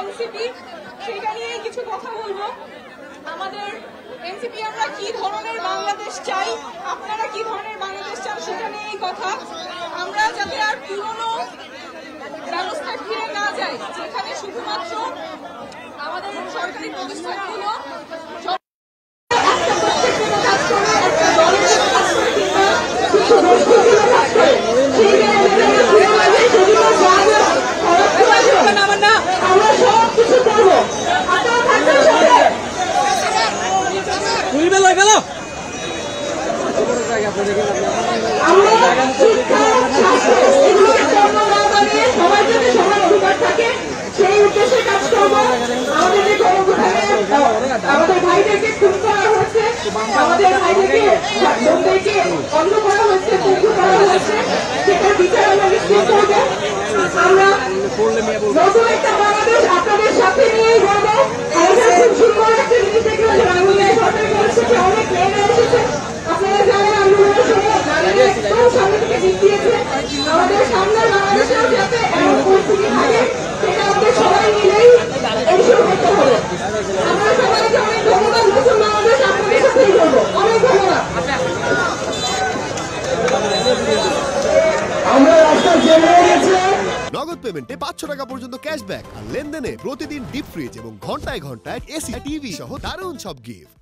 NCP, সেটা নিয়ে কিছু কথা বলবো। আমাদের এনসিপি আমরা কি ধরনের বাংলাদেশ চাই, আপনারা কি ধরনের বাংলাদেশ চান সেটা নিয়েই কথা। আমরা যাতে আর পুরনো ব্যবস্থা ফিরে না যায়, যেখানে শুধুমাত্র আমাদের সরকারি প্রতিষ্ঠানগুলো আমাদের ভাইদেরকে খুন করা হচ্ছে, আমাদের ভাইদেরকে অন্য করা হচ্ছে, করা হচ্ছে, সেটার বিচার আমরা নিশ্চিত করব। আমরা নতুন একটা বাংলাদেশ আপনাদের সাথে নিয়েই বলবো। খুব সুন্দর একটা জিনিস দেখলাম যে বাংলাদেশ সরকার বলছে যে অনেক মেয়েরা এসেছে। আপনারা জানেন আন্দোলনের সময় নারীরা একদম সামনে থেকে দিক দিয়েছে। আমাদের সামনে বাংলাদেশেও যাতে এমন পরিস্থিতি থাকে সেটা আমাদের সবাই মিলেই এনশিওর করতে হবে। আমরা সবাইকে অনেক ধন্যবাদ। নতুন বাংলাদেশ আপনাদের সাথেই করবো। অনেক ধন্যবাদ। আমরা রাস্তায় জেনে গেছি। নগদ পেমেন্টে 500 টাকা পর্যন্ত ক্যাশব্যাক আর লেনদেনে প্রতিদিন ডিপ ফ্রিজ এবং ঘন্টায় ঘন্টায় এসি টিভি সহ দারুণ সব গিফট।